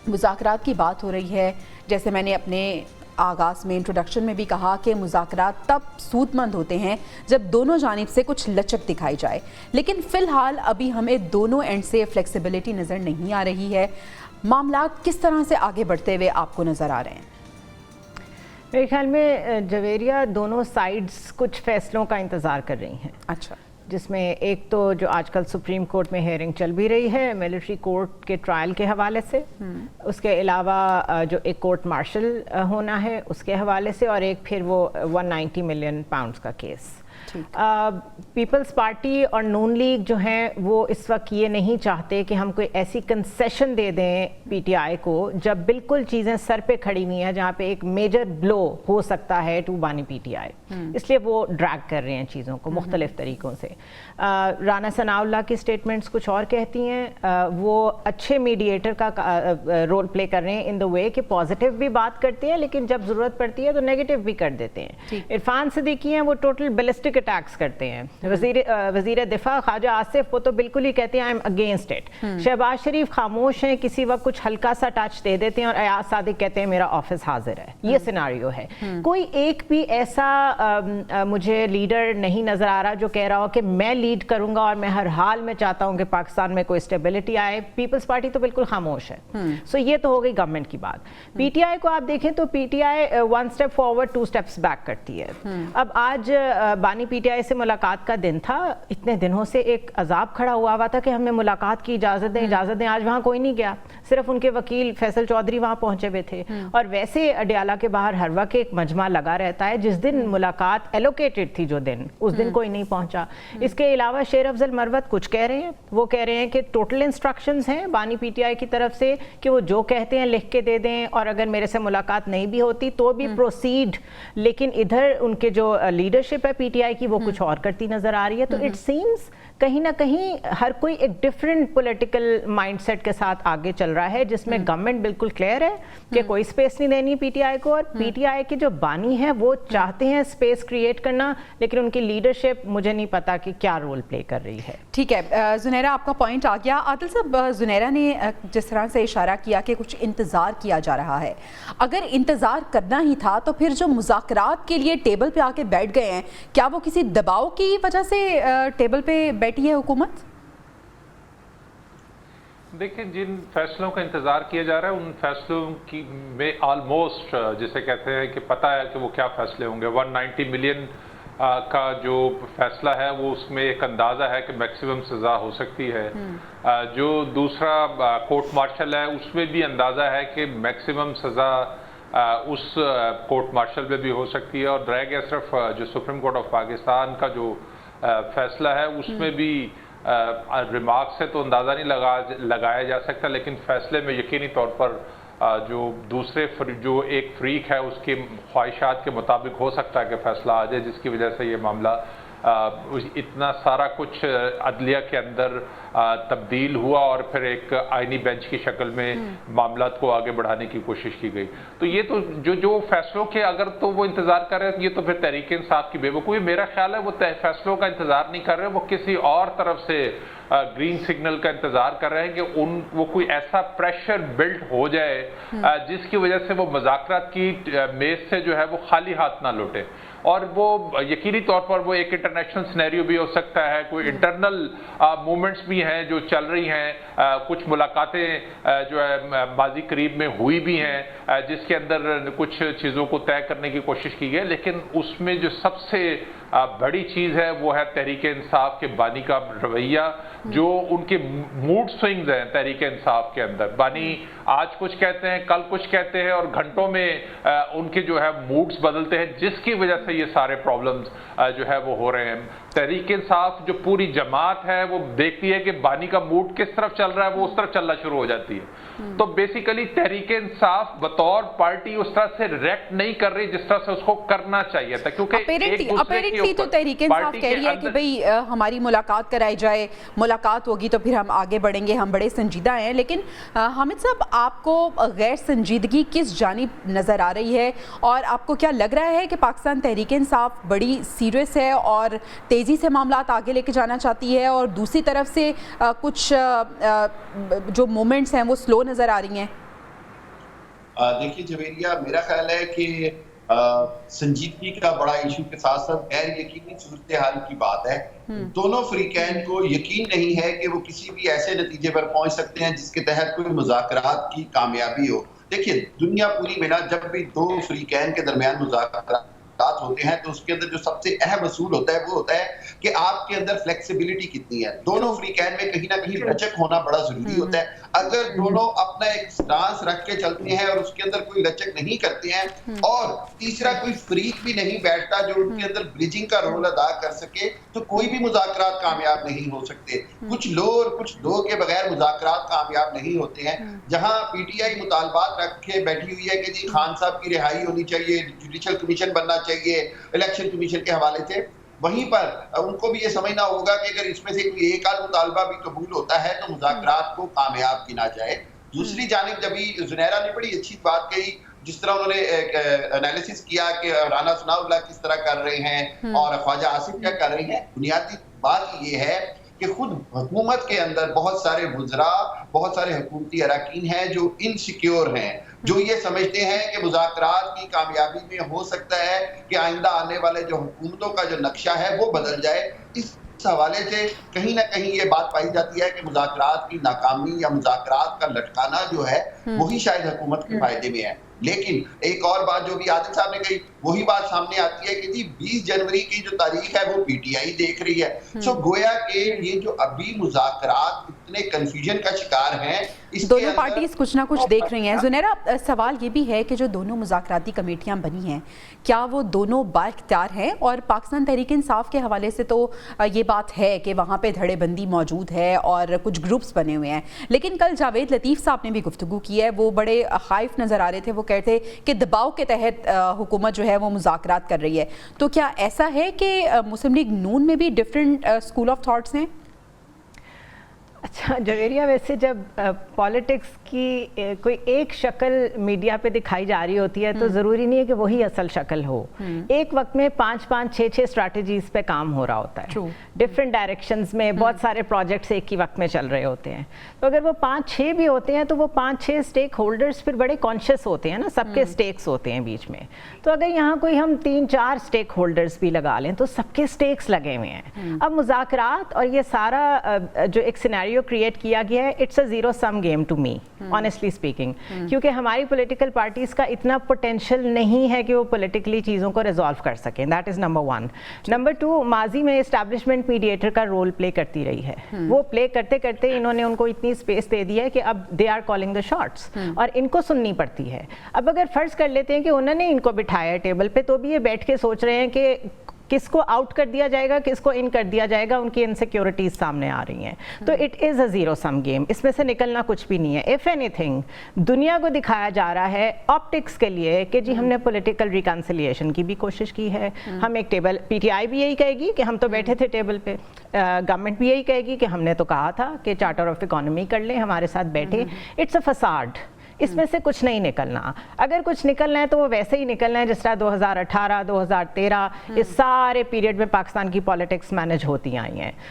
مذاکرات کی بات ہو رہی ہے، جیسے میں نے اپنے آغاز میں انٹروڈکشن میں بھی کہا کہ مذاکرات تب سود مند ہوتے ہیں جب دونوں جانب سے کچھ لچک دکھائی جائے، لیکن فی الحال ابھی ہمیں دونوں اینڈ سے فلیکسیبلٹی نظر نہیں آ رہی ہے۔ معاملات کس طرح سے آگے بڑھتے ہوئے آپ کو نظر آ رہے ہیں؟ میرے خیال میں جویریہ دونوں سائیڈز کچھ فیصلوں کا انتظار کر رہی ہیں۔ اچھا، جس میں ایک تو جو آج کل سپریم کورٹ میں ہیئرنگ چل بھی رہی ہے ملٹری کورٹ کے ٹرائل کے حوالے سے، اس کے علاوہ جو ایک کورٹ مارشل ہونا ہے اس کے حوالے سے، اور ایک پھر وہ 190 ملین پاؤنڈز کا کیس۔ پیپلز پارٹی اور نون لیگ جو ہیں وہ اس وقت یہ نہیں چاہتے کہ ہم کوئی ایسی کنسیشن دے دیں پی ٹی آئی کو جب بالکل چیزیں سر پہ کھڑی ہوئی ہیں جہاں پہ ایک میجر بلو ہو سکتا ہے ٹو بانی پی ٹی آئی، اس لیے وہ ڈریگ کر رہے ہیں چیزوں کو مختلف طریقوں سے۔ رانا ثناء اللہ کی سٹیٹمنٹس کچھ اور کہتی ہیں، وہ اچھے میڈییٹر کا رول پلے کر رہے ہیں ان دا وے کہ پازیٹیو بھی بات کرتے ہیں لیکن جب ضرورت پڑتی ہے تو نیگیٹو بھی کر دیتے ہیں۔ عرفان صدیقی ہیں، وہ ٹوٹل بیلسٹک اٹیکس کرتے ہیں۔ وزیر دفاع خواجہ آصف وہ تو بالکل ہی کہتے ہیں I am against it. Shehbaz Sharif خاموش ہیں، کسی وقت کچھ ہلکا سا ٹچ دے دیتے ہیں، اور ایاز صادق کہتے ہیں میرا آفس حاضر ہے۔ یہ سیناریو ہے۔ کوئی ایک بھی ایسا مجھے لیڈر نہیں نظر آ رہا جو کہہ رہا ہو کہ میں لیڈ کروں گا اور میں ہر حال میں چاہتا ہوں کہ پاکستان میں کوئی اسٹیبلٹی آئے۔ پیپلز پارٹی تو بالکل خاموش ہے۔ سو یہ تو ہو گئی گورنمنٹ کی بات۔ پی ٹی آئی کو آپ دیکھیں تو P T I 1 step forward 2 steps back کرتی ہے۔ اب آج بانی پی ٹی آئی سے ملاقات کا دن تھا، اتنے دنوں سے ایک عذاب کھڑا ہوا تھا کہ ہمیں ملاقات کی اجازت دیں اجازت دیں، آج وہاں کوئی نہیں گیا، صرف ان کے وکیل فیصل چودھری وہاں پہنچے ہوئے تھے۔ اور ویسے اڈیالہ کے باہر ہر وقت ایک مجمع لگا رہتا ہے، جس دن ملاقات ایلوکیٹڈ تھی جو دن، اس دن کوئی نہیں پہنچا۔ اس کے علاوہ شیر افضل مروت کچھ کہہ رہے ہیں، وہ کہہ رہے ہیں کہ ٹوٹل انسٹرکشنز ہیں بانی پی ٹی آئی کی طرف سے کہ وہ جو کہتے ہیں لکھ کے دے دیں، اور اگر میرے سے ملاقات نہیں بھی ہوتی تو بھی پروسیڈ، لیکن ادھر ان کے جو لیڈرشپ ہے پی ٹی آئی کی وہ کچھ اور کرتی نظر آ رہی ہے۔ تو اٹ سیمز کہیں نہ کہیں ہر کوئی ایک ڈفرینٹ پولیٹیکل مائنڈ سیٹ کے ساتھ آگے چل رہا ہے، جس میں گورنمنٹ بالکل کلیئر ہے کہ کوئی سپیس نہیں دینی پی ٹی آئی کو، اور پی ٹی آئی کے جو بانی ہیں وہ چاہتے ہیں سپیس کریٹ کرنا، لیکن ان کی لیڈرشپ مجھے نہیں پتا کہ کیا رول پلے کر رہی ہے۔ ٹھیک ہے زنیرہ، آپ کا پوائنٹ آ گیا۔ عادل صاحب، زنیرہ نے جس طرح سے اشارہ کیا کہ کچھ انتظار کیا جا رہا ہے، اگر انتظار کرنا ہی تھا تو پھر جو مذاکرات کے لیے ٹیبل پہ آ کے بیٹھ گئے ہیں، کیا وہ کسی دباؤ کی وجہ سے ٹیبل پہ بیٹھی ہے حکومت؟ دیکھیں، جن فیصلوں کا انتظار کیا جا رہا ہے ان فیصلوں کی میں آلموسٹ جسے کہتے ہیں کہ پتہ ہے کہ وہ کیا فیصلے ہوں گے۔ 190 ملین کا جو فیصلہ ہے وہ اس میں ایک اندازہ ہے کہ میکسیمم سزا ہو سکتی ہے۔ جو دوسرا کورٹ مارشل ہے اس میں بھی اندازہ ہے کہ میکسیمم سزا اس کورٹ مارشل میں بھی ہو سکتی ہے، اور رہ گیا صرف جو سپریم کورٹ آف پاکستان کا جو فیصلہ ہے اس میں بھی ریمارک سے تو اندازہ نہیں لگایا جا سکتا، لیکن فیصلے میں یقینی طور پر جو دوسرے جو ایک فریق ہے اس کے خواہشات کے مطابق ہو سکتا ہے کہ فیصلہ آ جائے، جس کی وجہ سے یہ معاملہ اتنا سارا کچھ عدلیہ کے اندر تبدیل ہوا اور پھر ایک آئینی بینچ کی شکل میں معاملات کو آگے بڑھانے کی کوشش کی گئی۔ تو یہ تو جو فیصلوں کے اگر تو وہ انتظار کر رہے ہیں، یہ تو پھر تحریک انصاف کی بے وقوفی۔ میرا خیال ہے وہ فیصلوں کا انتظار نہیں کر رہے، وہ کسی اور طرف سے گرین سگنل کا انتظار کر رہے ہیں کہ وہ کوئی ایسا پریشر بلڈ ہو جائے جس کی وجہ سے وہ مذاکرات کی میز سے جو ہے وہ خالی ہاتھ نہ لوٹے۔ اور وہ یقینی طور پر وہ ایک انٹرنیشنل سینیریو بھی ہو سکتا ہے، کوئی انٹرنل موومنٹس بھی ہیں جو چل رہی ہیں، کچھ ملاقاتیں جو ہے ماضی قریب میں ہوئی بھی ہیں جس کے اندر کچھ چیزوں کو طے کرنے کی کوشش کی گئی، لیکن اس میں جو سب سے بڑی چیز ہے وہ ہے تحریک انصاف کے بانی کا رویہ، جو ان کے موڈ سوئنگز ہیں تحریک انصاف کے اندر۔ بانی آج کچھ کہتے ہیں، کل کچھ کہتے ہیں، اور گھنٹوں میں ان کے جو ہے موڈز بدلتے ہیں، جس کی وجہ سے یہ سارے پرابلمز جو ہے وہ ہو رہے ہیں۔ تحریک انصاف جو پوری جماعت ہے وہ دیکھتی ہے کہ بانی کا موڈ کس طرف چل رہا ہے، وہ اس طرف چلنا شروع ہو جاتی ہے۔ تو بیسیکلی تحریک انصاف بطور پارٹی اس طرح سے ریئیکٹ نہیں کر رہی جس طرح سے اس کو کرنا چاہیے تھا، کیونکہ اپیرنٹلی تو تحریک انصاف کہہ رہی ہے کہ بھئی ہماری ملاقات کرائی جائے، ملاقات ہوگی تو پھر ہم آگے بڑھیں گے، ہم بڑے سنجیدہ ہیں۔ لیکن حامد صاحب، آپ کو غیر سنجیدگی کس جانب نظر آ رہی ہے، اور آپ کو کیا لگ رہا ہے کہ پاکستان تحریک انصاف بڑی سیریس ہے اور تیزی سے معاملات آگے لے کے جانا چاہتی ہے، اور دوسری طرف سے کچھ جو مومنٹس ہیں وہ سلو نظر آ رہی ہیں؟ دیکھیے جویریہ، میرا خیال ہے کہ سنجیدگی کا بڑا ایشو کے ساتھ ساتھ غیر یقینی صورتحال کی بات ہے. دونوں فریقین کو یقین نہیں ہے کہ وہ کسی بھی ایسے نتیجے پر پہنچ سکتے ہیں جس کے تحت کوئی مذاکرات کی کامیابی ہو. دیکھیے دنیا پوری میں جب بھی دو فریقین کے درمیان مذاکرات ہوتے ہیں تو اس کے اندر جو سب سے اہم اصول ہوتا ہے وہ ہوتا ہے کہ آپ کے اندر فلیکسیبلٹی کتنی ہے. دونوں فریقین میں کہیں نہ کہیں لچک ہونا بڑا ضروری ہوتا ہے. اگر دونوں اپنا ایک سٹانس رکھ کے چلتے ہیں اور اس کے اندر کوئی لچک نہیں کرتے ہیں اور تیسرا کوئی فریق بھی نہیں بیٹھتا جو ان کے اندر بریجنگ کا رول ادا کر سکے تو کوئی بھی مذاکرات کامیاب نہیں ہو سکتے. کچھ لو اور کچھ دو کے بغیر مذاکرات کامیاب نہیں ہوتے ہیں. جہاں پی ٹی آئی مطالبات رکھ کے بیٹھی ہوئی ہے کہ جی خان صاحب کی رہائی ہونی چاہیے، جوڈیشل کمیشن بننا چاہیے الیکشن کمیشن کے حوالے سے، وہیں پر ان کو بھی یہ سمجھنا ہوگا کہ اگر اس میں سے کوئی ایک آدھ مطالبہ بھی قبول ہوتا ہے تو مذاکرات کو کامیاب گنا جائے. دوسری جانب جبھی زنیرہ نے بڑی اچھی بات کہی جس طرح انہوں نے انالیسس کیا کہ رانا ثناء اللہ کس طرح کر رہے ہیں اور خواجہ آصف کیا کر رہے ہیں. بنیادی بات یہ ہے کہ خود حکومت کے اندر بہت سارے وزراء، بہت سارے حکومتی اراکین ہیں جو انسیکیور ہیں، جو یہ سمجھتے ہیں کہ مذاکرات کی کامیابی میں ہو سکتا ہے کہ آئندہ آنے والے جو حکومتوں کا جو نقشہ ہے وہ بدل جائے. اس حوالے سے کہیں نہ کہیں یہ بات پائی جاتی ہے کہ مذاکرات کی ناکامی یا مذاکرات کا لٹکانا جو ہے وہی شاید حکومت کے فائدے میں ہے. لیکن ایک اور بات جو بھی عادل صاحب نے کہی وہی بات سامنے آتی ہے کہ جی 20 جنوری کی جو تاریخ ہے وہ پی ٹی آئی دیکھ رہی ہے. سو گویا کہ یہ جو ابھی مذاکرات اتنے کنفیوژن کا شکار ہیں، دونوں پارٹیز کچھ نہ کچھ دیکھ رہی ہیں. زنیرہ، سوال یہ بھی ہے کہ جو دونوں مذاکراتی کمیٹیاں بنی ہیں کیا وہ دونوں با اختیار ہیں؟ اور پاکستان تحریک انصاف کے حوالے سے تو یہ بات ہے کہ وہاں پہ دھڑے بندی موجود ہے اور کچھ گروپس بنے ہوئے ہیں، لیکن کل جاوید لطیف صاحب نے بھی گفتگو کی ہے، وہ بڑے خائف نظر آ رہے تھے. وہ کہتے کہ دباؤ کے تحت حکومت جو ہے وہ مذاکرات کر رہی ہے. تو کیا ایسا ہے کہ مسلم لیگ نون میں بھی ڈفرینٹ اسکول آف تھاٹس ہیں؟ اچھا جویریہ، ویسے جب پالیٹکس کی کوئی ایک شکل میڈیا پہ دکھائی جا رہی ہوتی ہے تو ضروری نہیں ہے کہ وہی اصل شکل ہو. ایک وقت میں 5-6 اسٹریٹجیز پہ کام ہو رہا ہوتا ہے، ڈفرینٹ ڈائریکشنز میں بہت سارے پروجیکٹس ایک ہی وقت میں چل رہے ہوتے ہیں. تو اگر وہ 5-6 بھی ہوتے ہیں تو وہ 5-6 اسٹیک ہولڈرز پھر بڑے کانشیس ہوتے ہیں نا، سب کے اسٹیکس ہوتے ہیں بیچ میں. تو اگر یہاں کوئی ہم 3-4 اسٹیک ہولڈرز بھی لگا لیں تو سب کے اسٹیکس لگے ہوئے ہیں. اب مذاکرات اور یہ سارا جو ایک سینیریو کریٹ کیا گیا ہے، it's a zero sum game to me honestly speaking, کیونکہ ہماری پولیٹیکل پارٹیز کا اتنا پوٹینشیل نہیں ہے کہ وہ پولیٹیکلی چیزوں کو ریزالو کر سکیں. That is number 1. نمبر 2، ماضی میں اسٹیبلشمنٹ میڈیٹر کا رول پلے کرتی رہی ہے. وہ پلے کرتے کرتے انہوں نے ان کو اتنی اسپیس دے دی ہے کہ اب they are calling the shots اور ان کو سننی پڑتی ہے. اب اگر فرض کر لیتے ہیں کہ انہوں نے ان کو بٹھایا ٹیبل پہ تو بھی یہ بیٹھ کے سوچ رہے ہیں کہ کس کو آؤٹ کر دیا جائے گا، کس کو ان کر دیا جائے گا. ان کی انسیکیورٹیز سامنے آ رہی ہیں. تو it is a zero sum game, اس میں سے نکلنا کچھ بھی نہیں ہے. اف اینی تھنگ دنیا کو دکھایا جا رہا ہے آپٹکس کے لیے کہ جی ہم نے پولیٹیکل ریکنسیلیشن کی بھی کوشش کی ہے. ہم ایک ٹیبل، پی ٹی آئی بھی یہی کہے گی کہ ہم تو بیٹھے تھے ٹیبل پہ، گورنمنٹ بھی یہی کہے گی کہ ہم نے تو کہا تھا کہ چارٹر آف اکانومی کر لیں، ہمارے ساتھ بیٹھے. اٹس اے فساڈ، اس میں سے کچھ نہیں نکلنا. اگر کچھ نکلنا ہے تو وہ ویسے ہی نکلنا ہے جس طرح 2018 2013 اس سارے پیریڈ میں پاکستان کی پالیٹکس مینج ہوتی آئی ہیں.